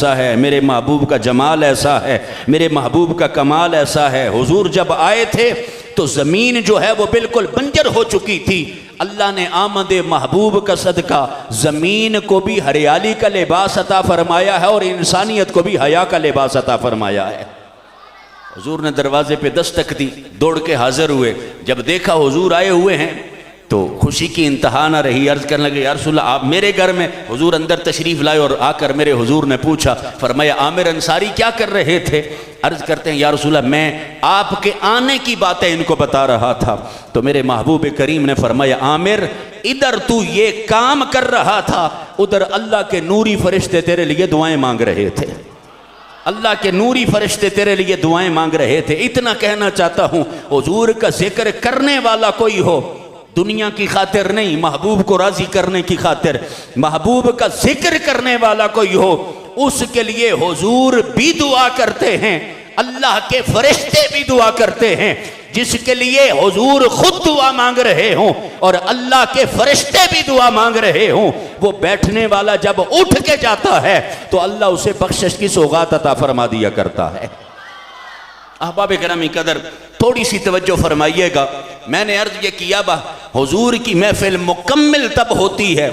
ऐसा है, मेरे महबूब का जमाल ऐसा है, मेरे महबूब का कमाल ऐसा है। हुजूर जब आए थे तो ज़मीन जो है वो बिल्कुल बंजर हो चुकी थी। अल्लाह ने आमद महबूब का सदका ज़मीन को भी हरियाली का लिबास अता फरमाया है और इंसानियत को भी हया का लिबास अता फरमाया है। हुजूर ने दरवाजे पे दस्तक दी, दौड़ के हाजिर हुए। जब देखा हुजूर आए हुए हैं तो खुशी की इंतहा ना रही। अर्ज़ करने लगे, या रसूल अल्लाह आप मेरे घर में। हुजूर अंदर तशरीफ़ लाए और आकर मेरे हुजूर ने पूछा, फरमाया आमिर अंसारी क्या कर रहे थे? अर्ज़ करते हैं, या रसूल अल्लाह मैं आपके आने की बातें इनको बता रहा था। तो मेरे महबूब करीम ने फरमाया, आमिर इधर तू ये काम कर रहा था, उधर अल्लाह के नूरी फरिश्ते तेरे लिए दुआएं मांग रहे थे। अल्लाह के नूरी फरिश्ते तेरे लिए दुआएं मांग रहे थे। इतना कहना चाहता हूँ, हुजूर का जिक्र करने वाला कोई हो, दुनिया की खातिर नहीं, महबूब को राजी करने की खातिर, महबूब का जिक्र करने वाला कोई हो, उसके लिए हुजूर भी दुआ करते हैं, अल्लाह के फरिश्ते भी दुआ करते हैं। जिसके लिए हुजूर खुद दुआ मांग रहे हों और अल्लाह के फरिश्ते भी दुआ मांग रहे हों, वो बैठने वाला जब उठ के जाता है तो अल्लाह उसे बख्शिश की सौगात अता फरमा दिया करता है। अहबाब करामी कदर, थोड़ी सी तवज्जो फरमाइएगा। मैंने अर्ज ये किया बा, हुजूर की महफिल मुकम्मल तब होती है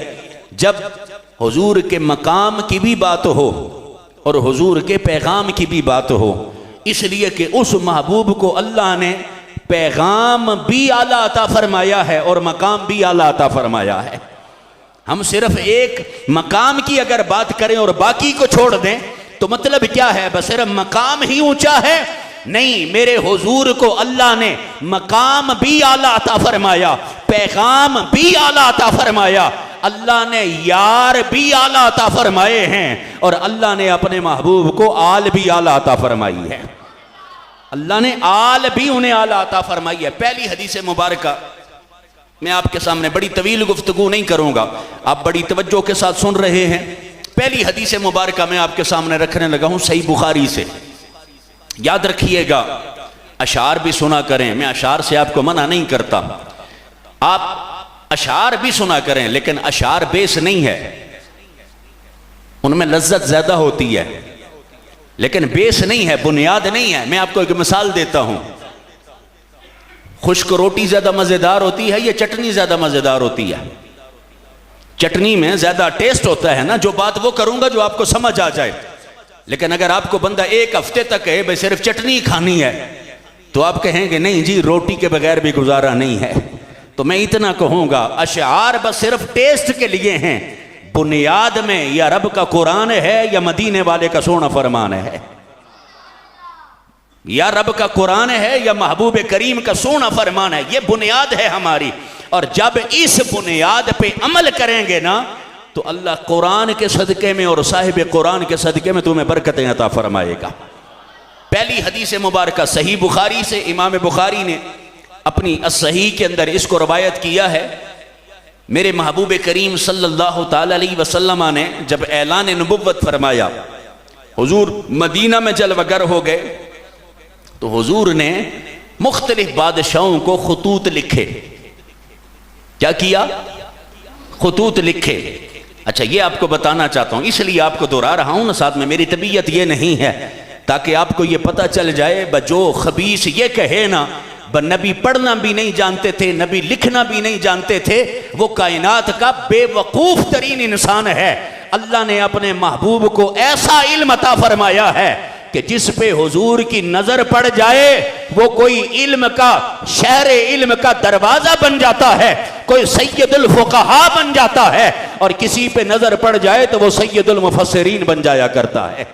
जब हुजूर के मकाम की भी बात हो और हुजूर के पैगाम की भी बात हो। इसलिए कि उस महबूब को अल्लाह ने पैगाम भी आला अता फरमाया है और मकाम भी आला अता फरमाया है। हम सिर्फ एक मकाम की अगर बात करें और बाकी को छोड़ दें तो मतलब क्या है? बस सिर्फ मकाम ही ऊंचा है? नहीं, मेरे हुजूर को अल्लाह ने मकाम भी आला अता फरमाया, पैगाम भी आला अता फरमाया, अल्लाह ने यार भी आला अता फरमाए हैं और अल्लाह ने अपने महबूब को आल भी आला अता फरमाई है। अल्लाह ने आल भी उन्हें आला अता फरमाई है। पहली हदीस मुबारक मैं आपके सामने बड़ी तवील गुफ्तगू नहीं करूंगा, आप बड़ी तवज्जो के साथ सुन रहे हैं। पहली हदीस मुबारक मैं आपके सामने रखने लगा हूं सही बुखारी से। याद रखिएगा, अशार भी सुना करें, मैं अशार से आपको मना नहीं करता, आप अशार भी सुना करें, लेकिन अशार बेस नहीं है, उनमें लज्जत ज्यादा होती है, लेकिन बेस नहीं है, बुनियाद नहीं है। मैं आपको एक मिसाल देता हूं, खुश्क रोटी ज्यादा मजेदार होती है या चटनी ज्यादा मजेदार होती है? चटनी में ज्यादा टेस्ट होता है ना। जो बात वो करूंगा जो आपको समझ आ जाए। लेकिन अगर आपको बंदा एक हफ्ते तक कहे भाई सिर्फ चटनी खानी है तो आप कहेंगे नहीं जी, रोटी के बगैर भी गुजारा नहीं है। तो मैं इतना कहूंगा, अशआर बस सिर्फ टेस्ट के लिए हैं, बुनियाद में या रब का कुरान है या मदीने वाले का सोना फरमान है, या रब का कुरान है या महबूब करीम का सोना फरमान है। ये बुनियाद है हमारी। और जब इस बुनियाद पे अमल करेंगे ना तो अल्लाह कुरान के सदके में और साहिब कुरान के सदके में तुम्हें बरकतें अता फरमाएगा। पहली हदीस मुबारक सही बुखारी से, इमाम बुखारी ने अपनी सही के अंदर इसको रवायत किया है। मेरे महबूब करीम सल्लल्लाहु ताला अलैहि वसल्लम ने जब ऐलान नबुव्वत फरमाया, हुजूर मदीना में जलवगर हो गए, तो हुजूर ने मुख्तलिफ बादशाहों को खतूत लिखे। क्या किया? खतूत लिखे। अच्छा, ये आपको बताना चाहता हूं, इसलिए आपको दोहरा रहा हूं ना, साथ में मेरी तबीयत ये नहीं है ताकि आपको ये पता चल जाए जो खबीस ये कहे ना नबी पढ़ना भी नहीं जानते थे, नबी लिखना भी नहीं जानते थे, वो कायनात का बेवकूफ तरीन इंसान है। अल्लाह ने अपने महबूब को ऐसा इल्म अता फरमाया है कि जिस पे हुजूर की नजर पड़ जाए वो कोई इल्म का, शहर इल्म का दरवाजा बन जाता है, कोई सैयदुल फुक़हा बन जाता है, और किसी पे नजर पड़ जाए तो वो सैयदुल मुफस्सिरीन बन जाया करता है।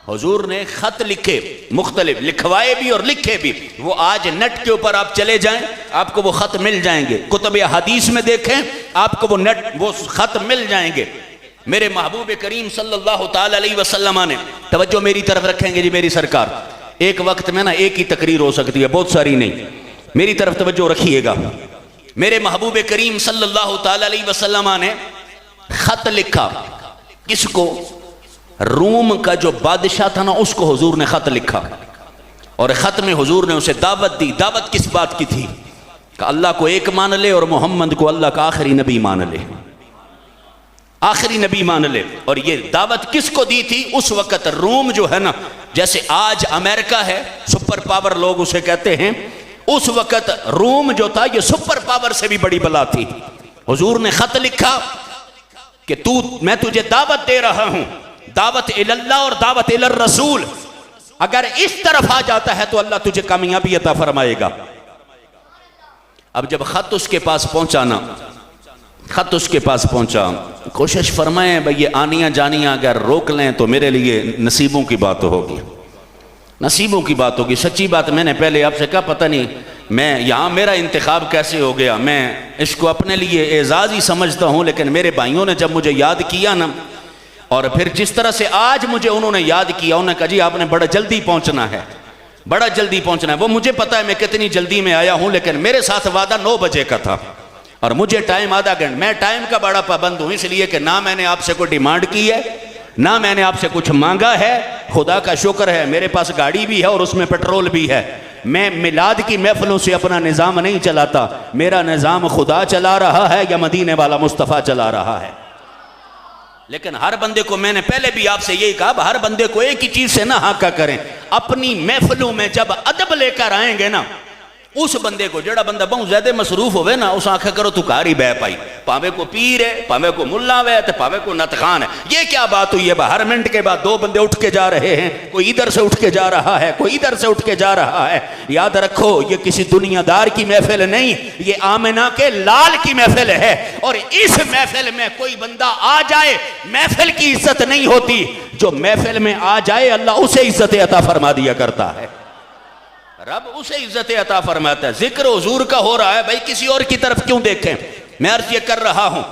हुजूर ने खत लिखे, मुख्तलिफ लिखवाए भी और लिखे भी। वो आज नेट के ऊपर आप चले जाएं, आपको वो खत मिल जाएंगे। कुतुब हदीस में देखें, आपको वो वो खत मिल जाएंगे। मेरे महबूब करीम सल्लल्लाहु ताला अलैहि वसल्लम ने, तवज्जो मेरी तरफ रखेंगे जी मेरी सरकार, एक वक्त में ना एक ही तकरीर हो सकती है, बहुत सारी नहीं, मेरी तरफ तवज्जो रखिएगा। मेरे महबूब करीम सल्लल्लाहु ताला अलैहि वसल्लम ने खत लिखा। किसको? रूम का जो बादशाह था ना, उसको हुजूर ने खत लिखा, और खत में हुजूर ने उसे दावत दी। दावत किस बात की थी? कि अल्लाह को एक मान ले और मोहम्मद को अल्लाह का आखिरी नबी मान ले। आखिरी नबी मान ले। और ये दावत किसको दी थी? उस वक़्त रूम जो है ना, जैसे आज अमेरिका है सुपर पावर लोग उसे कहते हैं, उस वक़्त रूम जो था ये सुपर पावर से भी बड़ी बला थी। हुजूर ने खत लिखा कि मैं तुझे दावत दे रहा हूं, दावत इल्लल्लाह और दावत इलर रसूल, अगर इस तरफ आ जाता है तो अल्लाह तुझे कामयाबी अता फरमाएगा। अब जब खत उसके पास पहुंचा ना, खत उसके पास पहुंचा, कोशिश फरमाए भाई ये आनियाँ जानियाँ अगर रोक लें तो मेरे लिए नसीबों की बात होगी, नसीबों की बात होगी। सच्ची बात, मैंने पहले आपसे कहा पता नहीं मैं यहाँ मेरा इंतखाब कैसे हो गया, मैं इसको अपने लिए एजाज़ ही समझता हूँ, लेकिन मेरे भाइयों ने जब मुझे याद किया ना, और फिर जिस तरह से आज मुझे उन्होंने याद किया, उन्होंने कहा जी आपने बड़ा जल्दी पहुँचना है, बड़ा जल्दी पहुँचना है। वो मुझे पता है मैं कितनी जल्दी में आया हूँ, लेकिन मेरे साथ वादा 9 बजे का था और मुझे टाइम आधा घंटा, मैं टाइम का बड़ा पाबंद हूँ, इसलिए कि ना मैंने आपसे कोई डिमांड की है, ना मैंने आपसे कुछ मांगा है। खुदा का शुक्र है मेरे पास गाड़ी भी है और उसमें पेट्रोल भी है। मैं मिलाद की महफिलों से अपना निज़ाम नहीं चलाता, मेरा निज़ाम खुदा चला रहा है या मदीने वाला मुस्तफ़ा चला रहा है। लेकिन हर बंदे को, मैंने पहले भी आपसे यही कहा, हर बंदे को एक ही चीज़ से ना हाका करें। अपनी महफिलों में जब अदब लेकर आएंगे ना, उस बंदे को, जड़ा बंदा बहुत ज्यादा मसरूफ होवे ना, उस आंखें करो तू कार ही बह पाई, पावे को पीर है, पावे को मुल्ला है, तो पावे को नतखान है। ये क्या बात हुई है? हर मिनट के बाद 2 बंदे उठ के जा रहे हैं, कोई इधर से उठ के जा रहा है, कोई इधर से उठ के जा रहा है। याद रखो ये किसी दुनियादार की महफिल नहीं, ये आमिना के लाल की महफिल है। और इस महफिल में कोई बंदा आ जाए, महफिल की इज्जत नहीं होती, जो महफिल में आ जाए अल्लाह उसे इज्जत अता फरमा दिया करता है, रब उसे इज्जत अता फरमाता है। जिक्र हुजूर का हो रहा है, भाई किसी और की तरफ क्यों देखें। मैं अर्ज ये कर रहा हूं,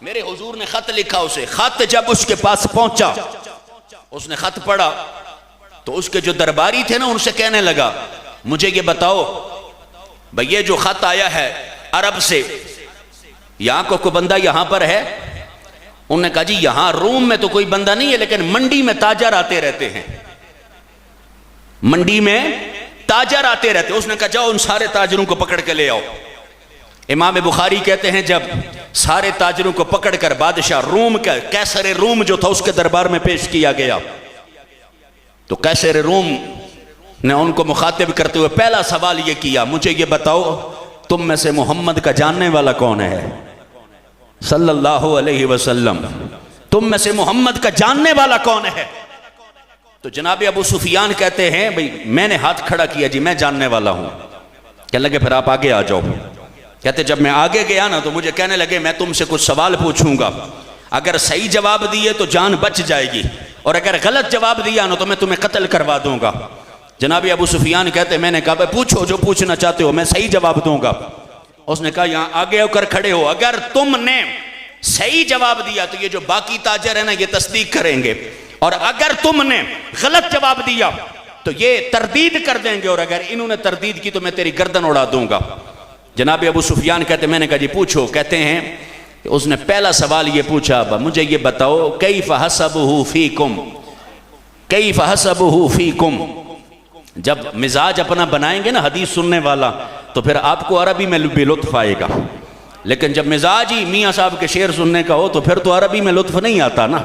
मेरे हुजूर ने खत लिखा, उसे खत जब उसके पास पहुंचा, उसने खत पढ़ा तो उसके जो दरबारी थे ना, उनसे कहने लगा मुझे ये बताओ भाई ये जो खत आया है अरब से, यहां को कोई बंदा यहां पर है? उन्होंने कहा जी यहां रूम में तो कोई बंदा नहीं है, लेकिन मंडी में ताजर आते रहते हैं, मंडी में ताजर आते रहते। उसने कहा जाओ उन सारे ताजरों को पकड़ के ले आओ। इमाम बुखारी कहते हैं जब सारे ताजरों को पकड़कर बादशाह रूम का, कैसर रूम जो था, उसके दरबार में पेश किया गया, तो कैसर रूम ने उनको मुखातिब करते हुए पहला सवाल ये किया, मुझे ये बताओ तुम में से मोहम्मद का जानने वाला कौन है सल्लल्लाहु अलैहि वसल्लम, तुम में से मोहम्मद का जानने वाला कौन है? तो जनाब अबू सुफियान कहते हैं भाई मैंने हाथ खड़ा किया जी मैं जानने वाला हूं। कहने लगे फिर आप आगे आ जाओ। कहते जब मैं आगे गया ना तो मुझे कहने लगे मैं तुमसे कुछ सवाल पूछूंगा, अगर सही जवाब दिए तो जान बच जाएगी, और अगर गलत जवाब दिया ना तो मैं तुम्हें कत्ल करवा दूंगा। जनाब अबू सुफियान कहते मैंने कहा भाई पूछो जो पूछना चाहते हो, मैं सही जवाब दूंगा। उसने कहा यहां आगे होकर खड़े हो, अगर तुमने सही जवाब दिया तो ये जो बाकी ताजर है ना ये तस्दीक करेंगे, और अगर तुमने गलत जवाब दिया तो ये तरदीद कर देंगे, और अगर इन्होंने तरदीद की तो मैं तेरी गर्दन उड़ा दूंगा। जनाब अबू सुफियान कहते मैंने कहा जी पूछो। कहते हैं उसने पहला सवाल ये पूछा, मुझे ये बताओ कैफ़ हसबुहु फीकुम, कैफ़ हसबुहु फीकुम। जब मिजाज अपना बनाएंगे ना हदीस सुनने वाला, तो फिर आपको अरबी में भी लुत्फ आएगा, लेकिन जब मिजाज ही मियाँ साहब के शेर सुनने का हो तो फिर तो अरबी में लुत्फ नहीं आता ना।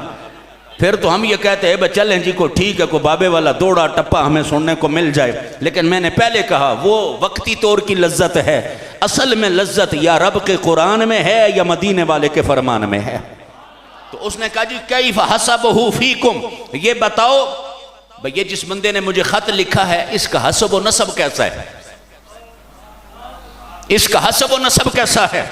फिर तो हम ये कहते हैं भाई चलें जी को ठीक है, को बाबे वाला दौड़ा टप्पा हमें सुनने को मिल जाए। लेकिन मैंने पहले कहा वो वक्ती तौर की लज्जत है, असल में लज्जत या रब के कुरान में है या मदीने वाले के फरमान में है। तो उसने कहा जी कैफ़ हसबुहु फीकुम, ये बताओ भाई ये जिस बंदे ने मुझे खत लिखा है इसका हसब व नसब कैसा है, इसका हसब व नसब कैसा है?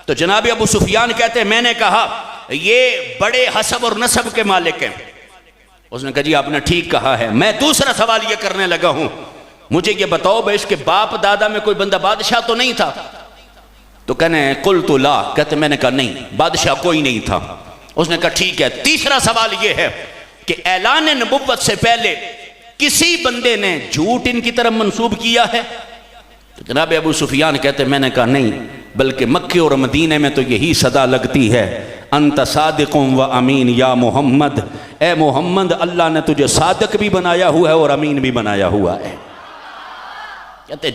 तो जनाब अबू सुफियान कहते हैं मैंने कहा ये बड़े हसब और नसब के मालिक हैं। उसने कहा जी आपने ठीक कहा है। मैं दूसरा सवाल ये करने लगा हूं, मुझे ये बताओ भाई इसके बाप दादा में कोई बंदा बादशाह तो नहीं था? तो कहने कुल तो ला, कहते मैंने कहा नहीं बादशाह कोई नहीं था। उसने कहा ठीक है। तीसरा सवाल ये है कि ऐलान नबुव्वत से पहले किसी बंदे ने झूठ इनकी तरफ मंसूब किया है? तो जनाब अबू सुफियान कहते मैंने कहा नहीं, बल्कि मक्के और मदीने में तो यही सदा लगती है अंत सादिकुम व अमीन या मोहम्मद, ए मोहम्मद अल्लाह ने तुझे सादिक भी बनाया हुआ है और अमीन भी बनाया हुआ है। कहते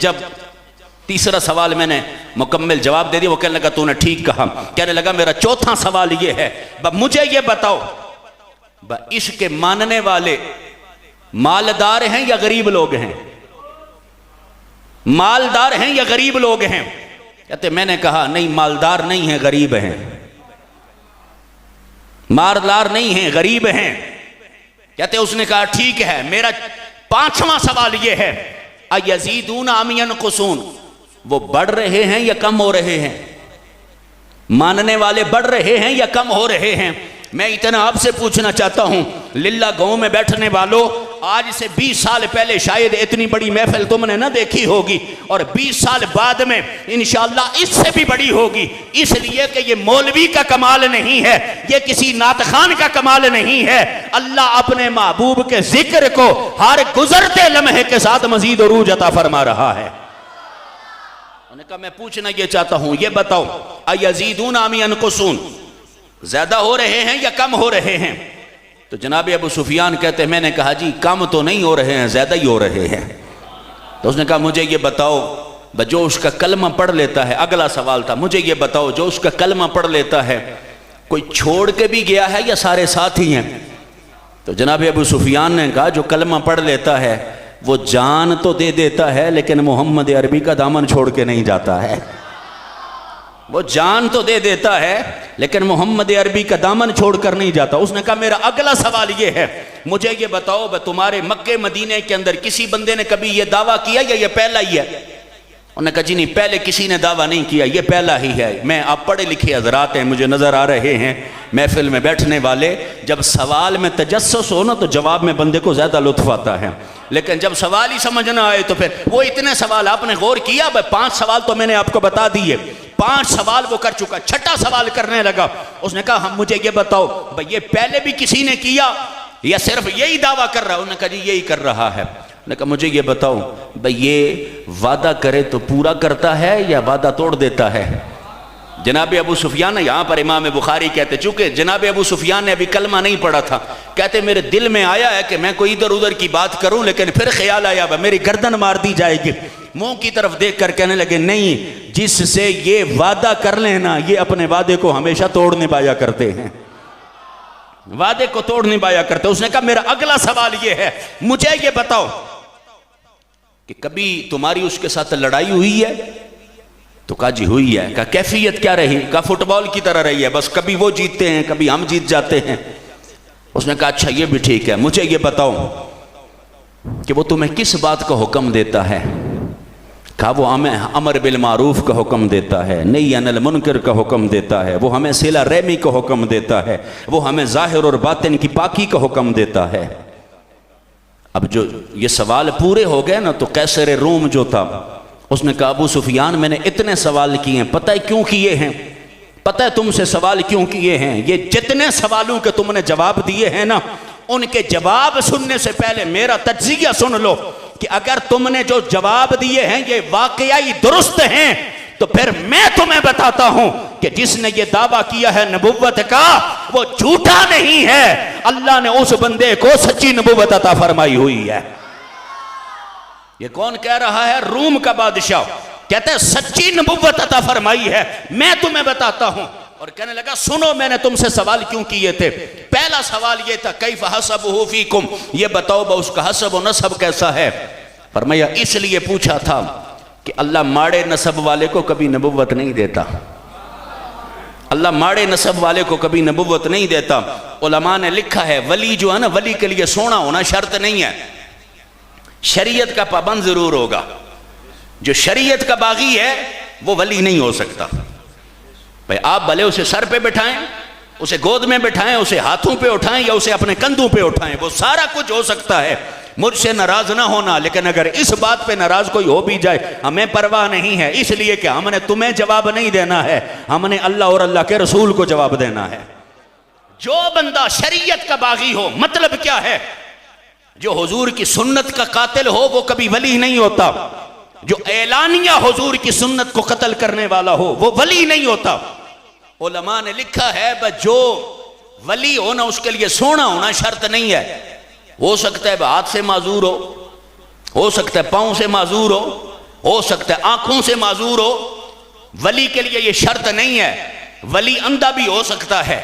तीसरा सवाल मैंने मुकम्मल जवाब दे दिया। वो कहने लगा तूने ठीक कहा। कहने लगा मेरा चौथा सवाल ये है, मुझे ये बताओ इसके मानने वाले मालदार हैं या गरीब लोग हैं? मालदार हैं या गरीब लोग हैं? कहते मैंने कहा नहीं, मालदार नहीं है, गरीब हैं। मालदार नहीं है, गरीब हैं। कहते उसने कहा ठीक है। मेरा पांचवा सवाल यह है, अयजीदून अम यनकुसून, वो बढ़ रहे हैं या कम हो रहे हैं? मानने वाले बढ़ रहे हैं या कम हो रहे हैं? मैं इतना आपसे पूछना चाहता हूं, लिल्ला गांव में बैठने वालों, आज से 20 साल पहले शायद इतनी बड़ी महफिल तुमने ना देखी होगी, और 20 साल बाद में इंशाअल्लाह इससे भी बड़ी होगी। इसलिए कि ये मौलवी का कमाल नहीं है, ये किसी नात खान का कमाल नहीं है। अल्लाह अपने महबूब के जिक्र को हर गुजरते लम्हे के साथ मजीद उरूज अता फरमा रहा है। उन्होंने कहा मैं पूछना ये चाहता हूं, ये बताओ अयजीदून अम यनकुसून, ज्यादा हो रहे हैं या कम हो रहे हैं? तो जनाब अबू सुफियान कहते हैं मैंने कहा जी कम तो नहीं हो रहे हैं, ज्यादा ही हो रहे हैं। तो उसने कहा मुझे ये बताओ जो उसका कलमा पढ़ लेता है, अगला सवाल था, मुझे ये बताओ जो उसका कलमा पढ़ लेता है कोई छोड़ के भी गया है या सारे साथ ही हैं? तो जनाब अबू सुफियान ने कहा जो कलमा पढ़ लेता है वो जान तो दे देता है लेकिन मोहम्मद अरबी का दामन छोड़ के नहीं जाता है। वो जान तो दे देता है लेकिन मोहम्मद अरबी का दामन छोड़कर नहीं जाता। उसने कहा मेरा अगला सवाल ये है, मुझे ये बताओ तुम्हारे मक्के मदीने के अंदर किसी बंदे ने कभी ये दावा किया या ये पहला ही है? उन्होंने कहा जी नहीं, पहले किसी ने दावा नहीं किया, ये पहला ही है। मैं आप पढ़े लिखे हजरात हैं, मुझे नज़र आ रहे हैं महफिल में बैठने वाले, जब सवाल में तजस्सुस हो ना तो जवाब में बंदे को ज़्यादा लुत्फ आता है, लेकिन जब सवाल ही समझ ना आए तो फिर वो इतने सवाल आपने गौर किया? 5 सवाल तो मैंने आपको बता दिए, 5 सवाल वो कर चुका, छठा सवाल करने लगा। उसने कहा हम मुझे ये बताओ भाई ये पहले भी किसी ने किया या सिर्फ यही दावा कर रहा है? उन्होंने कहा जी यही कर रहा है। उन्होंने कहा मुझे ये बताओ भाई ये वादा करे तो पूरा करता है या वादा तोड़ देता है? जनाब अबू सुफियान, यहाँ पर इमाम बुखारी कहते चूंकि जनाब अबू सुफियान ने अभी कलमा नहीं पढ़ा था, कहते मेरे दिल में आया है कि मैं कोई इधर उधर की बात करूं, लेकिन फिर ख्याल आया मेरी गर्दन मार दी जाएगी। मुंह की तरफ देख कर कहने लगे नहीं, जिससे ये वादा कर लेना ये अपने वादे को हमेशा तोड़ने पाया करते हैं, वादे को तोड़ने पाया करते। उसने कहा मेरा अगला सवाल ये है, मुझे ये बताओ कि कभी तुम्हारी उसके साथ लड़ाई हुई है? तो कहा जी हुई है। कहा कैफियत क्या रही? कहा फुटबॉल की तरह रही है, बस कभी वो जीतते हैं कभी हम जीत जाते हैं। उसने कहा अच्छा ये भी ठीक है, मुझे ये बताओ कि वो तुम्हें किस बात का हुक्म देता है? कहा वो हमें अमर बिल मारूफ का हुक्म देता है, नही अनिल मुनकर का हुक्म देता है, वो हमें सिला रहमी का हुक्म देता है, वो हमें जाहिर और बातिन की पाकी का हुक्म देता है। अब जो ये सवाल पूरे हो गए ना तो कैसर रोम जो था उसने कहा अबू सुफियान मैंने इतने सवाल किए हैं, पता है क्यों किए हैं? पता है तुमसे सवाल क्यों किए हैं? ये जितने सवालों के तुमने जवाब दिए हैं ना, उनके जवाब सुनने से पहले मेरा तज्जिया सुन लो कि अगर तुमने जो जवाब दिए हैं ये वाकई दुरुस्त हैं तो फिर मैं तुम्हें बताता हूं कि जिसने ये दावा किया है नबुव्वत का वो झूठा नहीं है, अल्लाह ने उस बंदे को सच्ची नबुव्वत अता फरमाई हुई है। ये कौन कह रहा है? रूम का बादशाह कहते हैं सच्ची नबुव्वत अता फरमाई है, मैं तुम्हें बताता हूं। और कहने लगा सुनो मैंने तुमसे सवाल क्यों किए थे। पहला सवाल ये था कैफ हसबुहु फीकुम, ये बताओ उसका हसब व नसब कैसा है? फरमाया इसलिए पूछा था कि अल्लाह माड़े नसब वाले को कभी नबुव्वत नहीं देता, अल्लाह माड़े नसब वाले को कभी नबुव्वत नहीं देता। उलमा ने लिखा है वली जो है ना, वली के लिए सोना होना शर्त नहीं है, शरीयत का पाबंद जरूर होगा। जो शरीयत का बागी है वो वली नहीं हो सकता। भाई आप भले उसे सर पे बिठाएं, उसे गोद में बिठाएं, उसे हाथों पे उठाएं या उसे अपने कंधों पे उठाएं, वो सारा कुछ हो सकता है, मुझसे नाराज ना होना। लेकिन अगर इस बात पे नाराज कोई हो भी जाए हमें परवाह नहीं है, इसलिए कि हमने तुम्हें जवाब नहीं देना है, हमने अल्लाह और अल्लाह के रसूल को जवाब देना है। जो बंदा शरीयत का बागी हो, मतलब क्या है, जो हुजूर की सुन्नत का कातिल हो वो कभी वली नहीं होता। जो ऐलानिया हुजूर की सुन्नत को कत्ल करने वाला हो वो वली नहीं होता। उलमा ने लिखा है जो वली होना उसके लिए सोना होना शर्त नहीं है। हो सकता है हाथ से माजूर हो सकता है पांव से माजूर हो सकता है आंखों से माजूर हो, वली के लिए यह शर्त नहीं है, वली अंधा भी हो सकता है,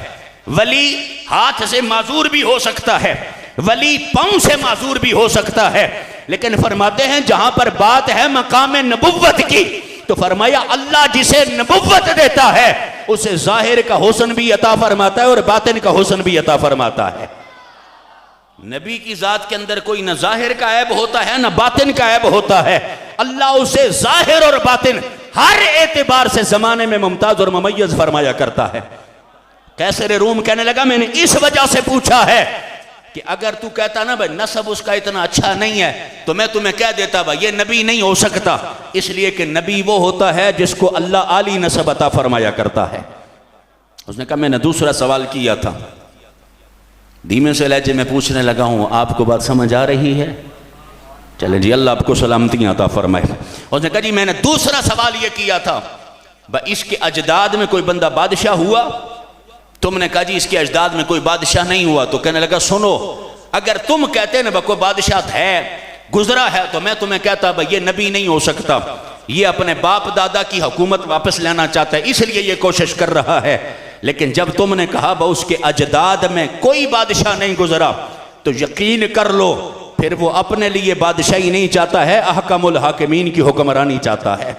वली हाथ से माजूर भी हो सकता है, वली पांव से माजूर भी हो सकता है। लेकिन फरमाते हैं जहां पर बात है मकाम नबुव्वत की, तो फरमाया अल्लाह जिसे नबुव्वत देता है उसे जाहिर का हुस्न भी अता फरमाता है और बातिन का हुस्न भी अता फरमाता है। नबी की जात के अंदर कोई न जाहिर का ऐब होता है न बातिन का ऐब होता है। अल्लाह उसे जाहिर और बातिन हर एतबार से जमाने में मुमताज और मुमय्यज फरमाया करता है। कैसर रूम कहने लगा मैंने इस वजह से पूछा है कि अगर तू कहता ना भाई नसब उसका इतना अच्छा नहीं है तो मैं तुम्हें कह देता भाई ये नबी नहीं हो सकता, इसलिए कि नबी वो होता है जिसको अल्लाह आली नसब अता फरमाया करता है। उसने कहा मैंने दूसरा सवाल किया था, धीमे से लहजे में पूछने लगा हूं, आपको बात समझ आ रही है? चले जी, अल्लाह आपको सलामती अता फरमाए। उसने कहा जी मैंने दूसरा सवाल ये किया था, भाई इसके अजदाद में कोई बंदा बादशाह हुआ? तुमने कहा जी इसके अजदाद में कोई बादशाह नहीं हुआ। तो कहने लगा सुनो, अगर तुम कहते ना कोई बादशाह है गुजरा है तो मैं तुम्हें कहता भाई ये नबी नहीं हो सकता, ये अपने बाप दादा की हुकूमत वापस लेना चाहता है इसलिए ये कोशिश कर रहा है। लेकिन जब तुमने कहा भाई उसके अजदाद में कोई बादशाह नहीं गुजरा तो यकीन कर लो फिर वो अपने लिए बादशाही नहीं चाहता है, अहकमुल हाकिमीन की हुक्मरानी चाहता है,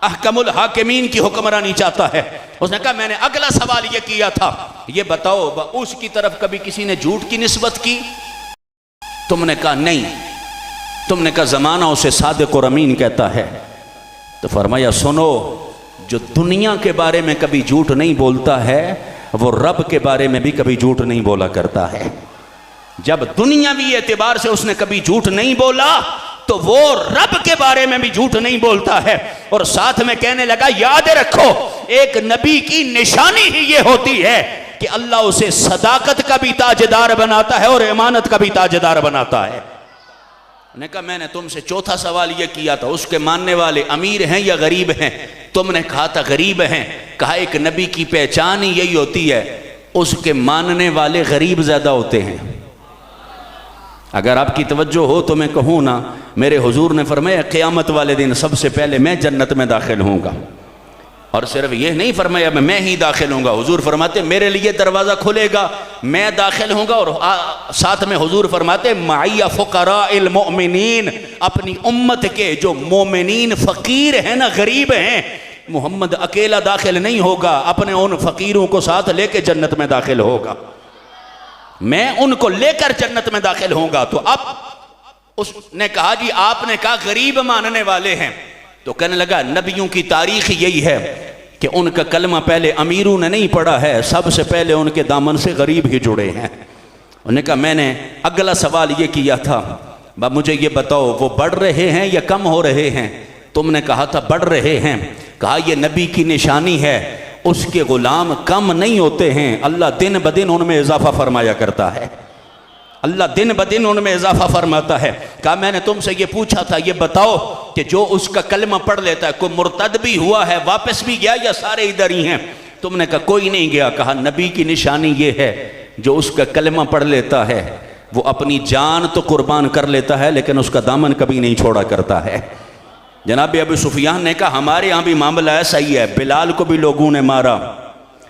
अहकमुल हाकिमीन की हुक्मरानी चाहता है। उसने कहा मैंने अगला सवाल ये किया था, ये बताओ उसकी तरफ कभी किसी ने झूठ की निस्बत की? तुमने कहा नहीं। तुमने कहा जमाना उसे सादिक और अमीन कहता है। तो फरमाया सुनो, जो दुनिया के बारे में कभी झूठ नहीं बोलता है वो रब के बारे में भी कभी झूठ नहीं बोला करता है। जब दुनियावी एतबार से उसने कभी झूठ नहीं बोला तो वो रब के बारे में भी झूठ नहीं बोलता है। और साथ में कहने लगा याद रखो एक नबी की निशानी ही ये होती है कि अल्लाह उसे सदाकत का भी ताजदार बनाता है और इमानत का भी ताजदार बनाता है। उन्होंने कहा मैंने तुमसे चौथा सवाल यह किया था, उसके मानने वाले अमीर हैं या गरीब हैं? तुमने कहा था गरीब हैं। कहा एक नबी की पहचान ही यही होती है उसके मानने वाले गरीब ज्यादा होते हैं। अगर आपकी तवज्जो हो तो मैं कहूँ ना, मेरे हुजूर ने फरमाया क़यामत वाले दिन सबसे पहले मैं जन्नत में दाखिल होऊंगा। और सिर्फ ये नहीं फरमाया मैं ही दाखिल होऊंगा, हुजूर फरमाते मेरे लिए दरवाज़ा खुलेगा, मैं दाखिल होऊंगा। और साथ में हुजूर फरमाते माइया फ़ुक़राइल मुमिनीन, अपनी उम्मत के जो मोमिनीन फ़कीर हैं ना, गरीब हैं, मोहम्मद अकेला दाखिल नहीं होगा, अपने उन फ़कीरों को साथ लेके जन्नत में दाखिल होगा, मैं उनको लेकर जन्नत में दाखिल होऊंगा। तो अब उसने कहा जी आपने कहा गरीब मानने वाले हैं, तो कहने लगा नबियों की तारीख यही है कि उनका कलमा पहले अमीरों ने नहीं पढ़ा है, सबसे पहले उनके दामन से गरीब ही जुड़े हैं। उन्होंने कहा मैंने अगला सवाल ये किया था, मुझे ये बताओ वो बढ़ रहे हैं या कम हो रहे हैं? तुमने कहा था बढ़ रहे हैं। कहा यह नबी की निशानी है, उसके गुलाम कम नहीं होते हैं, अल्लाह दिन ब दिन उनमें इजाफा फरमाया करता है, अल्लाह दिन ब दिन उनमें इजाफा फरमाता है। कहा मैंने तुमसे ये पूछा था ये बताओ कि जो उसका कलमा पढ़ लेता है कोई मुर्तद भी हुआ है, वापस भी गया या सारे इधर ही हैं? तुमने कहा कोई नहीं गया। कहा नबी की निशानी ये है जो उसका कलमा पढ़ लेता है वो अपनी जान तो कुर्बान कर लेता है लेकिन उसका दामन कभी नहीं छोड़ा करता है। जनाब अबू सुफियान ने कहा हमारे यहाँ भी मामला ऐसा ही है, बिलाल को भी लोगों ने मारा,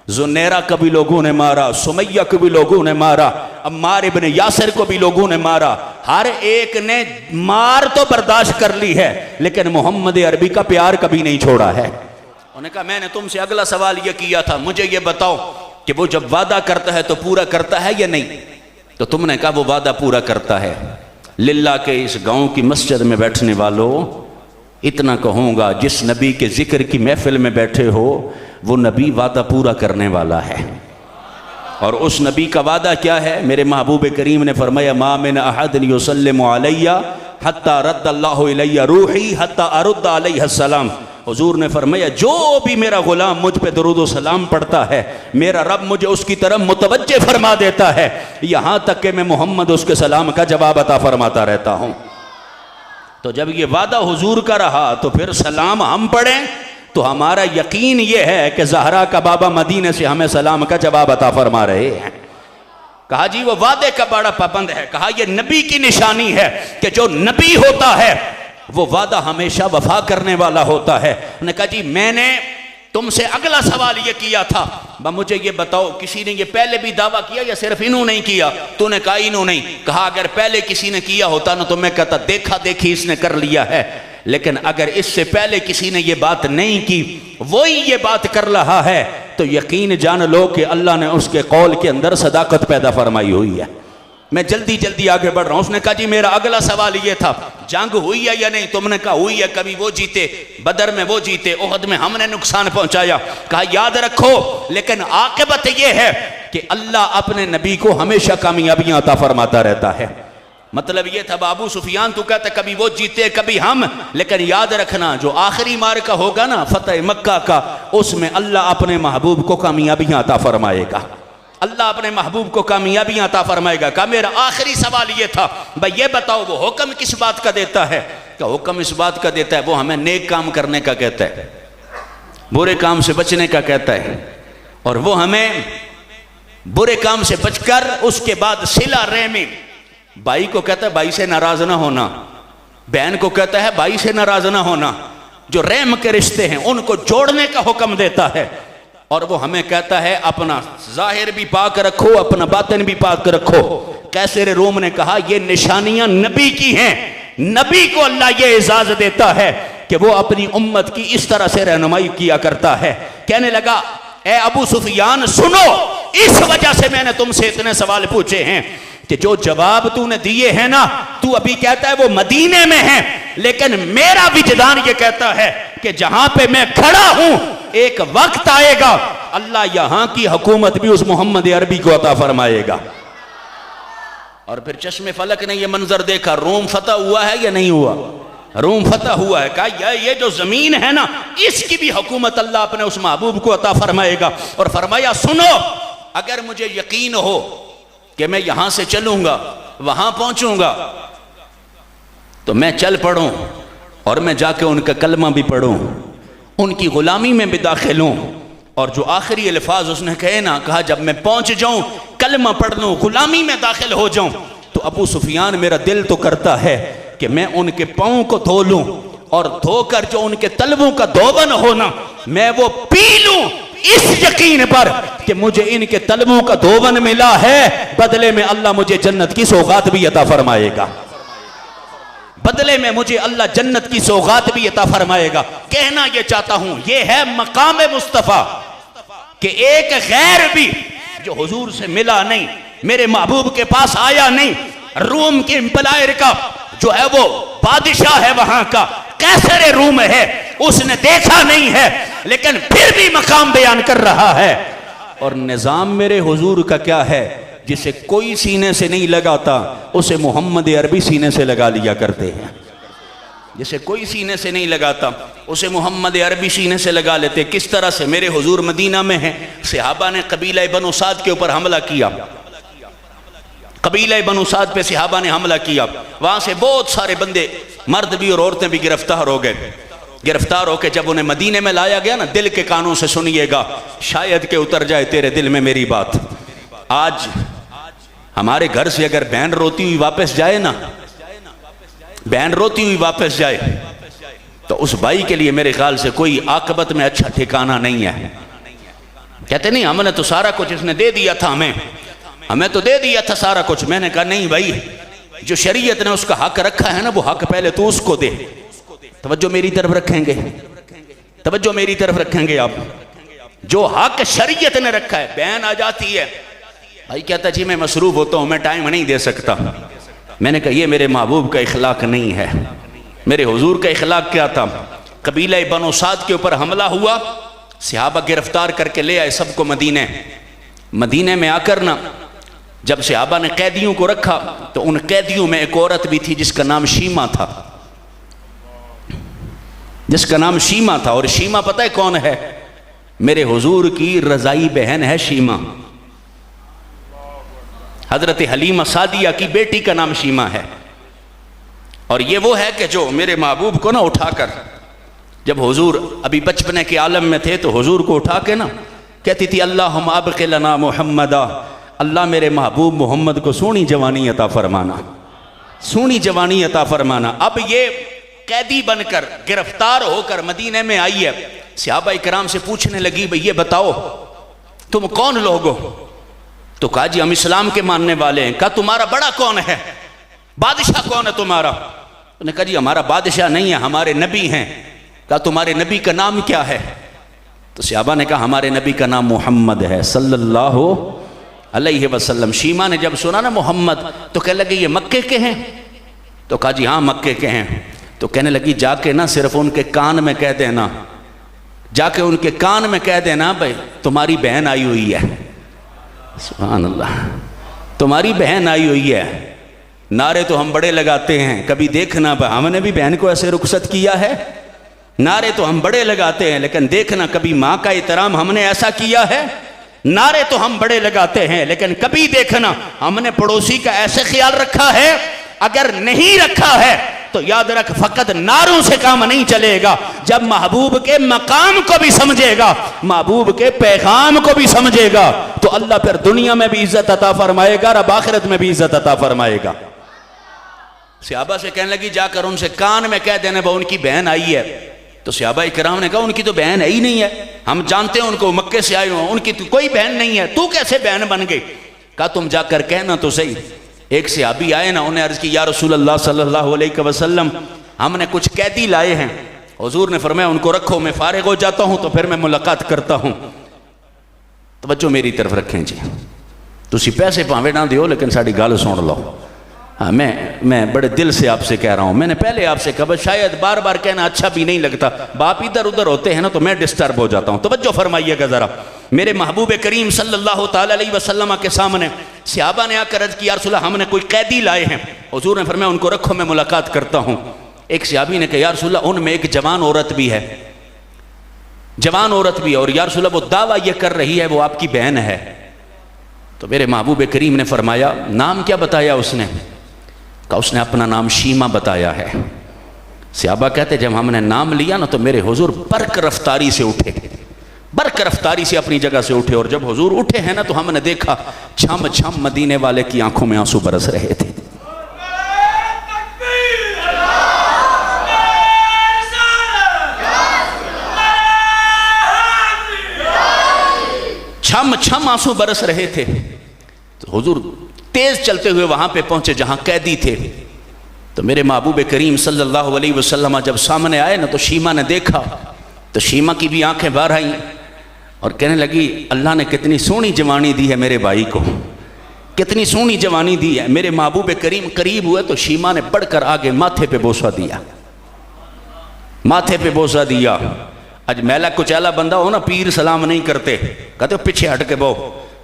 जुनैरा को भी लोगों ने मारा, सुमैया को भी लोगों ने मारा, अम्मार इब्न यासिर को भी लोगों ने मारा, हर एक ने मार तो बर्दाश्त कर ली है लेकिन मोहम्मद अरबी का प्यार कभी नहीं छोड़ा है। उन्होंने कहा मैंने तुमसे अगला सवाल यह किया था, मुझे ये बताओ कि वो जब वादा करता है तो पूरा करता है या नहीं? तो तुमने कहा वो वादा पूरा करता है। लिल्लाह के इस गाँव की मस्जिद में बैठने वालों, इतना कहूँगा जिस नबी के जिक्र की महफिल में बैठे हो वो नबी वादा पूरा करने वाला है। और उस नबी का वादा क्या है? मेरे महबूब करीम ने फरमाया मा मिन अहदिन युसल्लिमु अलैया हत्ता रद्दल्लाहु इलैया रूही हत्ता अरुद्द अलैहि सलाम। हुजूर ने फरमाया जो भी मेरा गुलाम मुझ पे दरूद व सलाम पढ़ता है मेरा रब मुझे उसकी तरफ मुतवज्जे फरमा देता है, यहाँ तक कि मैं मोहम्मद उसके सलाम का जवाब अता फरमाता रहता हूँ। तो जब ये वादा हुजूर का रहा तो फिर सलाम हम पढ़ें तो हमारा यकीन ये है कि ज़हरा का बाबा मदीने से हमें सलाम का जवाब अता फरमा रहे हैं। कहा जी वो वादे का बड़ा पाबंद है। कहा ये नबी की निशानी है कि जो नबी होता है वो वादा हमेशा वफा करने वाला होता है। उन्होंने कहा जी मैंने तुमसे अगला सवाल ये किया था, मुझे ये बताओ किसी ने ये पहले भी दावा किया या सिर्फ इन्होंने ही किया? तूने कहा इन्होंने। कहा अगर पहले किसी ने किया होता ना तो मैं कहता देखा देखी इसने कर लिया है, लेकिन अगर इससे पहले किसी ने ये बात नहीं की, वही ये बात कर रहा है, तो यकीन जान लो कि अल्लाह ने उसके कौल के अंदर सदाकत पैदा फरमाई हुई है। मैं जल्दी जल्दी आगे बढ़ रहा हूं। उसने कहा जी मेरा अगला सवाल ये था, जंग हुई है या नहीं? तुमने कहा हुई है। कभी वो जीते, बदर में वो जीते, ओहद में हमने नुकसान पहुंचाया। कहा याद रखो लेकिन आकिबत ये है कि अल्लाह अपने नबी को हमेशा कामयाबियां अता फरमाता रहता है। मतलब ये था अबू सुफियान तू कहता कभी वो जीते कभी हम, लेकिन याद रखना जो आखिरी मार्का होगा ना फतेह मक्का का, उसमें अल्लाह अपने महबूब को कामयाबियां अता फरमाएगा। अल्लाह अपने महबूब को कामयाबियां अता फरमाएगा। कहा मेरा आखिरी सवाल ये था, भाई ये बताओ वो हुक्म किस बात का देता है? क्या हुक्म इस बात का देता है वो हमें नेक काम करने का कहता है, बुरे काम से बचने का कहता है, और वो हमें बुरे काम से बचकर उसके बाद सिला रहमी, भाई को कहता है भाई से नाराज ना होना, बहन को कहता है भाई से नाराज ना होना, जो रहम के रिश्ते हैं उनको जोड़ने का हुक्म देता है। और वो हमें कहता है अपना जाहिर भी पाक रखो, अपना बातिन भी पाक रखो। कैसर रोम ने कहा ये निशानियां नबी की हैं, नबी को अल्लाह ये इजाजत देता है कि वो अपनी उम्मत की इस तरह से रहनुमाई किया करता है। कहने लगा ए अबू सुफियान सुनो, इस वजह से मैंने तुमसे इतने सवाल पूछे हैं कि जो जवाब तूने दिए हैं ना, तू अभी कहता है वो मदीने में है, लेकिन मेरा विजदान ये कहता है कि जहां पे मैं खड़ा हूं एक वक्त आएगा अल्लाह यहां की हुकूमत भी उस मोहम्मद अरबी को अता फरमाएगा। और फिर चश्मे फलक ने यह मंजर देखा, रोम फतह हुआ है या नहीं हुआ? रोम फतह हुआ है। कहा ये जो जमीन है ना इसकी भी हुकूमत अल्लाह अपने उस महबूब को अता फरमाएगा। और फरमाया सुनो, अगर मुझे यकीन हो कि मैं यहां से चलूंगा वहां पहुंचूंगा तो मैं चल पड़ूं और मैं जाके उनका कलमा भी पढ़ूं, उनकी गुलामी में भी दाखिल हूं, और जो आखिरी अल्फाज उसने कहे ना, कहा जब मैं पहुंच जाऊं कलमा पढ़ लूं गुलामी में दाखिल हो जाऊं, तो अबू सुफियान मेरा दिल तो करता है कि मैं उनके पाँव को धो लूं और धोकर जो उनके तलवों का धोवन होना मैं वो पी लूं, इस यकीन पर कि मुझे इनके तलवों का धोवन मिला है, बदले में अल्लाह मुझे जन्नत की सौगात भी अता फरमाएगा। बदले में मुझे अल्लाह जन्नत की सौगात भी अता फरमाएगा। कहना यह चाहता हूं ये है मकाम मुस्तफा कि एक गैर भी जो हुजूर से मिला नहीं, मेरे महबूब के पास आया नहीं, रूम के एम्पायर का जो है वो बादशाह है वहां का, कैसर रूम है, उसने देखा नहीं है, लेकिन फिर भी मकाम बयान कर रहा है। और निजाम मेरे हुजूर का क्या है, जिसे कोई सीने से नहीं लगाता उसे मोहम्मद अरबी सीने से लगा लिया करते हैं। जिसे कोई सीने से नहीं लगाता उसे मोहम्मद अरबी सीने से लगा लेते। किस तरह से? मेरे हुजूर मदीना में हैं, सहाबा ने कबीला बनु साद के ऊपर हमला किया, कबीला बनु साद पे सहाबा ने हमला किया, वहां से बहुत सारे बंदे मर्द भी और औरतें भी गिरफ्तार हो गए। गिरफ्तार होकर जब उन्हें मदीने में लाया गया ना, दिल के कानों से सुनिएगा, शायद के उतर जाए तेरे दिल में मेरी बात। आज हमारे घर से अगर बहन रोती हुई वापस जाए ना, बहन रोती हुई वापस जाए, तो उस भाई के लिए मेरे ख्याल से कोई आकबत में अच्छा ठिकाना नहीं है। कहते नहीं हमने तो सारा कुछ इसने दे दिया था, हमें तो दे दिया था सारा कुछ। मैंने कहा नहीं भाई, जो शरीयत ने उसका हक रखा है ना, वो हक पहले तो उसको दे। तवज्जो मेरी तरफ रखेंगे, तवज्जो मेरी तरफ रखेंगे आप। जो हक शरीयत ने रखा है, बहन आ जाती है, भाई कहता जी मैं मसरूफ होता हूं, मैं टाइम नहीं दे सकता। मैंने कहा ये मेरे महबूब का इखलाक नहीं है। मेरे हुजूर का इखलाक क्या था? कबीला बनु साद के ऊपर हमला हुआ, सहाबा गिरफ्तार करके ले आए सबको मदीने। मदीने में आकर ना जब सहाबा ने कैदियों को रखा, तो उन कैदियों में एक औरत भी थी जिसका नाम शीमा था, जिसका नाम शीमा था। और शीमा पता है कौन है? मेरे हुजूर की रजाई बहन है शीमा। हजरत हलीमा सादिया की बेटी का नाम शीमा है। और ये वो है कि जो मेरे महबूब को ना उठाकर, जब हुजूर अभी बचपने के आलम में थे, तो हुजूर को उठा के ना कहती थी अल्लाहुम्मा अबक़ि लना मुहम्मदा, अल्लाह मेरे महबूब मोहम्मद को सोनी जवानी अता फरमाना, सोनी जवानी अता फरमाना। अब ये कैदी बनकर गिरफ्तार होकर मदीने में आई है। सहाबा इकराम से पूछने लगी, भाई ये बताओ तुम कौन लोग हो? तो कहा जी हम इस्लाम के मानने वाले हैं। कहा तुम्हारा बड़ा कौन है, बादशाह कौन है तुम्हारा? उन्होंने कहा जी हमारा बादशाह नहीं है, हमारे नबी हैं। कहा तुम्हारे नबी का नाम क्या है? तो सहाबा ने कहा हमारे नबी का नाम मोहम्मद है सल्लल्लाहु अलैहि वसल्लम। शीमा ने जब सुना ना मोहम्मद तो कहने लगे ये मक्के के हैं? तो कहा जी हाँ मक्के के हैं। तो कहने लगी जाके ना सिर्फ उनके कान में कह देना, जाके उनके कान में कह देना भाई तुम्हारी बहन आई हुई है। सुभान अल्लाह, तुम्हारी बहन आई हुई है। नारे तो हम बड़े लगाते हैं, कभी देखना हमने भी बहन को ऐसे रुखसत किया है? नारे तो हम बड़े लगाते हैं, लेकिन देखना कभी माँ का एहतराम हमने ऐसा किया है? नारे तो हम बड़े लगाते हैं, लेकिन कभी देखना हमने पड़ोसी का ऐसे ख्याल रखा है? अगर नहीं रखा है तो याद रख फकत नारों से काम नहीं चलेगा। जब महबूब के मकाम को भी समझेगा, महबूब के पैगाम को भी समझेगा, तो अल्लाह फिर दुनिया में भी इज्जत अता फरमाएगा और आखिरत में भी इज्जत अता फरमाएगा। सहाबा से कहने लगी जाकर उनसे कान में कह देने भाई उनकी बहन आई है। तो सहाबा इकराम ने कहा उनकी तो बहन है ही नहीं है, हम जानते हैं उनको, मक्के से आए हो, उनकी तो कोई बहन नहीं है, तू कैसे बहन बन गई? कहा तुम जाकर कहना तो सही। एक सहाबी आए ना, उन्हें अर्ज की या रसूल अल्लाह सल्लल्लाहु अलैहि वसल्लम हमने कुछ कैदी लाए हैं। हुजूर ने फरमाया उनको रखो, मैं फारिग हो जाता हूं तो फिर मैं मुलाकात करता हूं। तवज्जो मेरी तरफ रखें जी, तुसी पैसे भावे ना दियो लेकिन साड़ी गल सुन लो। हाँ मैं बड़े दिल से आपसे कह रहा हूँ। मैंने पहले आपसे कहा शायद बार बार कहना अच्छा भी नहीं लगता, बाप इधर उधर होते हैं ना तो मैं डिस्टर्ब हो जाता हूँ। तवज्जो फरमाइएगा ज़रा, मेरे महबूब करीम सल्लल्लाहु ताला अलैहि वसल्लम के सामने सहाबा ने आकर अर्ज़ की या रसूल हमने कोई कैदी लाए हैं। हुजूर ने फरमाया उनको रखो, मैं मुलाकात करता हूँ। एक सहाबी ने कहा या रसूल उनमें एक जवान औरत भी है, जवान औरत भी है, और या रसूल वो दावा ये कर रही है वो आपकी बहन है। तो मेरे महबूब करीम ने फरमाया नाम क्या बताया उसने? कहा उसने अपना नाम शीमा बताया है। सहाबा कहते जब हमने नाम लिया ना तो मेरे हुजूर बर्क रफ्तारी से उठे, बर्क रफ्तारी से अपनी जगह से उठे, और जब हुजूर उठे हैं ना तो हमने देखा छम छम मदीने वाले की आंखों में आंसू बरस रहे थे। छम छम आंसू बरस रहे थे। तो हुजूर तेज चलते हुए वहां पे पहुंचे जहां कैदी थे। तो मेरे महबूब करीम सल्लल्लाहु अलैहि वसल्लम जब सामने आए ना तो शीमा ने देखा, तो शीमा की भी आंखें बाहर आई और कहने लगी अल्लाह ने कितनी सोहनी जवानी दी है मेरे भाई को, कितनी सोहनी जवानी दी है। मेरे महबूब करीम करीब हुए तो शीमा ने बढ़कर आगे माथे पे बोसा दिया, माथे पे बोसा दिया। आज मैला कुचैला बंदा हो ना पीर सलाम नहीं करते, कहते पीछे हट के बो।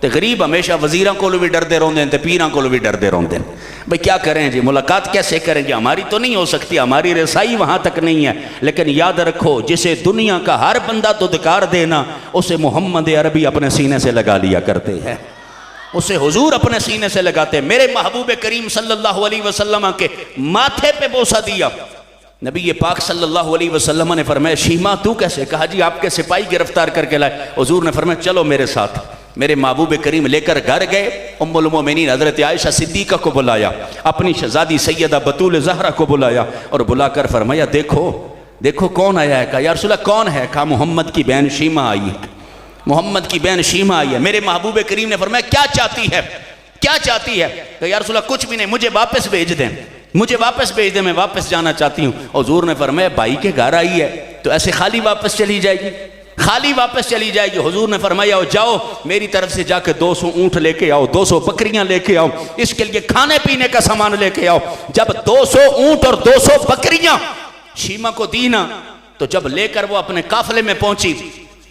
तो गरीब हमेशा वजीरों को भी डरते रोंदे हैं, पीरों को भी डरते रोंदे हैं। भाई क्या करें जी, मुलाकात कैसे करेंगे? हमारी तो नहीं हो सकती, हमारी रसाई वहां तक नहीं है। लेकिन याद रखो जिसे दुनिया का हर बंदा दुदकार देना, उसे मोहम्मद अरबी अपने सीने से लगा लिया करते हैं, उसे हुजूर अपने सीने से लगाते। मेरे महबूब करीम सल्लल्लाहु अलैहि वसल्लम के माथे पे बोसा दिया। नबी ये पाक सल्लल्लाहु अलैहि वसल्लम ने फरमाया शीमा तू कैसे? कहा जी आपके सिपाही गिरफ्तार करके लाए। हुजूर ने फरमाया चलो मेरे साथ। मेरे महबूब करीम लेकर घर गए। उम्मुल मोमिनीन हज़रत आयशा सिद्दीक़ा को बुलाया, अपनी शहज़ादी सैयदा बतूल ज़हरा को बुलाया और बुलाकर फरमाया देखो देखो कौन आया है। कहा या रसूल अल्लाह कौन है? कहा मोहम्मद की बहन शीमा आई है, मोहम्मद की बहन शीमा आई है। मेरे महबूब करीम ने फरमाया क्या चाहती है, क्या चाहती है? कहा या रसूल अल्लाह कुछ भी नहीं, मुझे वापस भेज दें, मुझे वापस भेज दें, मैं वापस जाना चाहती हूँ। हुजूर ने फरमाया भाई के घर आई है तो ऐसे खाली वापस चली जाएगी, खाली वापस चली जाएगी। हुजूर ने फरमाया जाओ मेरी तरफ से जाके 200 ऊंट लेके आओ, 200 बकरियां लेके आओ, इसके लिए खाने पीने का सामान लेके आओ। जब 200 ऊंट और 200 बकरियां शीमा को दी ना, तो जब लेकर वो अपने काफले में पहुंची,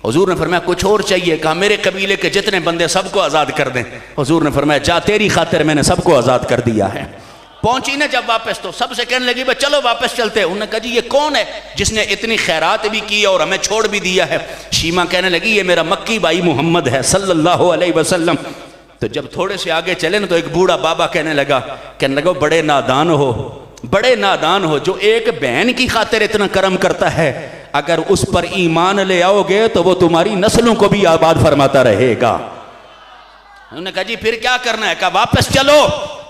हुजूर ने फरमाया कुछ और चाहिए? कहा मेरे कबीले के जितने बंदे सबको आजाद कर दें। हुजूर ने फरमाया जा तेरी खातिर मैंने सबको आजाद कर दिया है। पहुंची ना जब वापस तो सबसे कहने लगी भाई चलो वापस चलते हैं। उन्होंने कहा जी ये कौन है जिसने इतनी खैरात भी की और हमें छोड़ भी दिया है? शीमा कहने लगी ये मेरा मक्की भाई मोहम्मद है सल्लल्लाहु अलैहि वसल्लम। तो जब थोड़े से आगे चले ना तो एक बूढ़ा बाबा कहने लगा बड़े नादान हो, बड़े नादान हो, जो एक बहन की खातिर इतना कर्म करता है, अगर उस पर ईमान ले आओगे तो वो तुम्हारी नस्लों को भी आबाद फरमाता रहेगा। उन्होंने कहा जी फिर क्या करना है? कहा वापस चलो,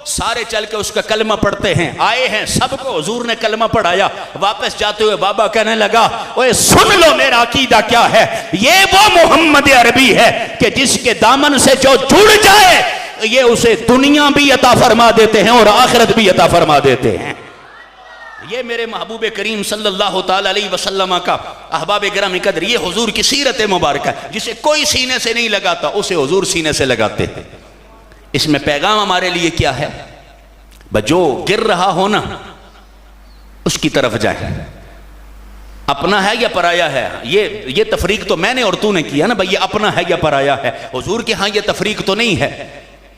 सारे चल के उसका कलमा पढ़ते हैं। आए हैं सबको हुजूर ने कलमा पढ़ाया। वापस जाते हुए बाबा कहने लगा, ओए सुन लो मेरा अकीदा क्या है। ये वो मोहम्मद अरबी है कि जिसके दामन से जो जुड़ जाए ये उसे दुनिया भी अता फरमा देते हैं और आखिरत भी अता फरमा देते हैं। ये मेरे महबूब करीम सल्लल्लाहु ताला अलैहि वसल्लम का अहबाब गिरामी कदर, ये हुजूर की सीरत मुबारक है। जिसे कोई सीने से नहीं लगाता उसे हुजूर सीने से लगाते थे। इसमें पैगाम हमारे लिए क्या है? जो गिर रहा हो ना उसकी तरफ जाए। अपना है या पराया है, ये तफरीक तो मैंने और तूने किया ना भाई, ये अपना है या पराया है। हुजूर के यहाँ ये तफरीक तो नहीं है,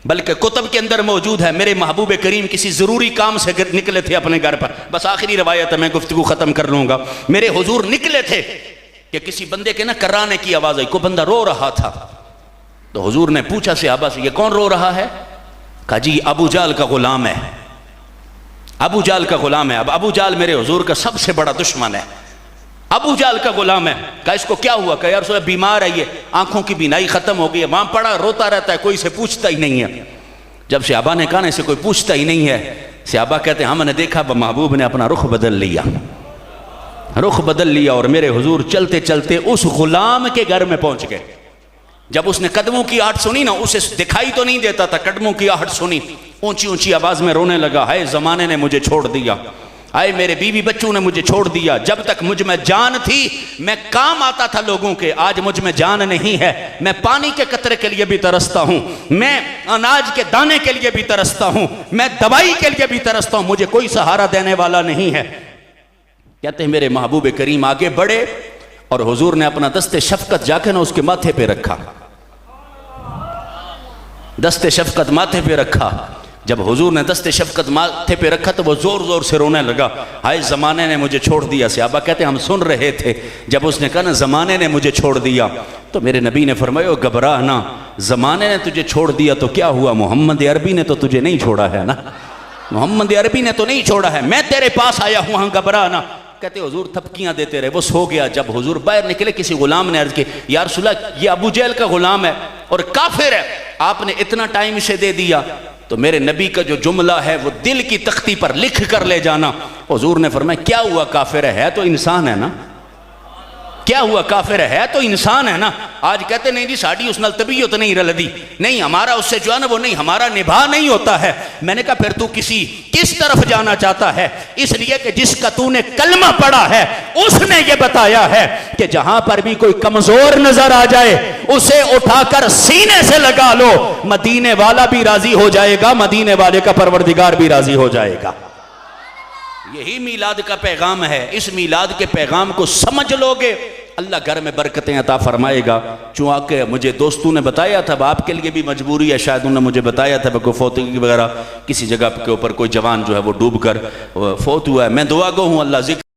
बल्कि कुतुब के अंदर मौजूद है। मेरे महबूब करीम किसी ज़रूरी काम से निकले थे अपने घर पर, बस आखिरी रवायत है, मैं गुफ्तगू ख़त्म कर लूँगा। मेरे हुजूर निकले थे कि किसी बंदे के ना कराने की आवाज़ आई, कोई बंदा रो रहा था। तो हुजूर ने पूछा सहाबा से, ये कौन रो रहा है? कहा जी अबू जाल का ग़ुलाम है, अबू जाल का ग़ुलाम है। अब अबू जाल मेरे हुजूर का सबसे बड़ा दुश्मन है, अबू जाल का गुलाम है। कहा इसको क्या हुआ? कहा यार सुबह बीमार है, ये आंखों की बीनाई खत्म हो गई है, वहां पड़ा रोता रहता है, कोई से पूछता ही नहीं है। जब सहाबा ने कहा इसे कोई पूछता ही नहीं है, सहाबा कहते हैं हमने देखा महबूब ने अपना रुख बदल लिया, रुख बदल लिया और मेरे हुजूर चलते चलते उस गुलाम के घर में पहुंच गए। जब उसने कदमों की आहट सुनी ना, उसे दिखाई तो नहीं देता था, कदमों की आहट सुनी, ऊंची ऊंची आवाज में रोने लगा, हाय जमाने ने मुझे छोड़ दिया, आए मेरे बीवी बच्चों ने मुझे छोड़ दिया। जब तक मुझ में जान थी मैं काम आता था लोगों के, आज मुझ में जान नहीं है। मैं पानी के कतरे के लिए भी तरसता हूं, मैं अनाज के दाने के लिए भी तरसता हूं, मैं दवाई के लिए भी तरसता हूं, मुझे कोई सहारा देने वाला नहीं है। कहते हैं मेरे महबूब करीम आगे बढ़े और हुजूर ने अपना दस्ते शफकत जाके ना उसके माथे पे रखा, दस्ते शफकत माथे पे रखा। जब हुजूर ने दस्ते शफकत माथे पे रखा तो वो जोर जोर से रोने लगा, हाय जमाने ने मुझे छोड़ दिया। सहाबा कहते हम सुन रहे थे, जब उसने कहा ना जमाने ने मुझे छोड़ दिया, तो मेरे नबी ने फरमाया घबरा ना, जमाने ने तुझे छोड़ दिया तो क्या हुआ, मोहम्मद अरबी ने तो तुझे नहीं छोड़ा है ना, मोहम्मद अरबी ने तो नहीं छोड़ा है, मैं तेरे पास आया हूँ, हाँ घबरा ना। कहते हुजूर थपकियां देते रहे, वो सो गया। जब हुजूर बाहर निकले किसी गुलाम ने अर्ज की, यार रसूला ये अबू जहल का गुलाम है और काफिर है, आपने इतना टाइम इसे दे दिया। तो मेरे नबी का जो जुमला है वो दिल की तख्ती पर लिख कर ले जाना। हुजूर ने फरमाया क्या हुआ, काफिर है तो इंसान है ना, क्या हुआ, काफिर है तो इंसान है ना। आज कहते नहीं जी साड़ी उस नाल तबीयत नहीं रलदी, नहीं हमारा उससे जो है ना वो नहीं, हमारा निभा नहीं होता है। मैंने कहा फिर तू किस तरफ जाना चाहता है? इसलिए कि जिसका तूने कलमा पढ़ा है उसने ये बताया है कि जहां पर भी कोई कमजोर नजर आ जाए उसे उठाकर सीने से लगा लो, मदीने वाला भी राजी हो जाएगा, मदीने वाले का परवरदिगार भी राजी हो जाएगा। यही मीलाद का पैगाम है। इस मीलाद के पैगाम को समझ लोगे अल्लाह घर में बरकतें अता फरमाएगा। चूँकि मुझे दोस्तों ने बताया था, आपके लिए भी मजबूरी है शायद, उन्होंने मुझे बताया था कोई फौतगी वगैरह किसी जगह के ऊपर कोई जवान जो है वो डूब कर फौत हुआ है। मैं दुआ गो हूँ, अल्लाह जिक्र